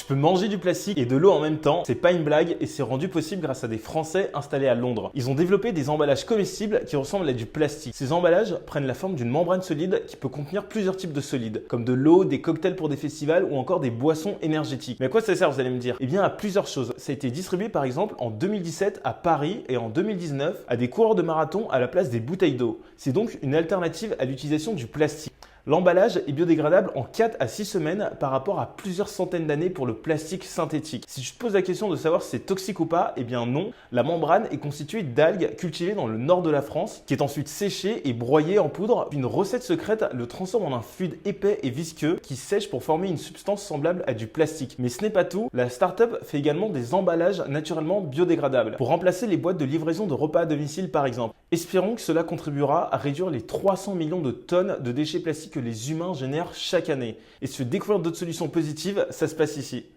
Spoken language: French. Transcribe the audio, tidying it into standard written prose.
peux manger du plastique et de l'eau en même temps, c'est pas une blague et c'est rendu possible grâce à des Français installés à Londres. Ils ont développé des emballages comestibles qui ressemblent à du plastique. Ces emballages prennent la forme d'une membrane solide qui peut contenir plusieurs types de solides, comme de l'eau, des cocktails pour des festivals ou encore des boissons énergétiques. Mais à quoi ça sert, vous allez me dire? Eh bien à plusieurs choses. Ça a été distribué par exemple en 2017 à Paris et en 2019 à des coureurs de marathon à la place des bouteilles d'eau. C'est donc une alternative à l'utilisation du plastique. L'emballage est biodégradable en 4 à 6 semaines par rapport à plusieurs centaines d'années pour le plastique synthétique. Si tu te poses la question de savoir si c'est toxique ou pas, eh bien non. La membrane est constituée d'algues cultivées dans le nord de la France, qui est ensuite séchée et broyée en poudre. Puis une recette secrète le transforme en un fluide épais et visqueux qui sèche pour former une substance semblable à du plastique. Mais ce n'est pas tout. La start-up fait également des emballages naturellement biodégradables pour remplacer les boîtes de livraison de repas à domicile par exemple. Espérons que cela contribuera à réduire les 300 millions de tonnes de déchets plastiques que les humains génèrent chaque année. Et si tu veux découvrir d'autres solutions positives, ça se passe ici.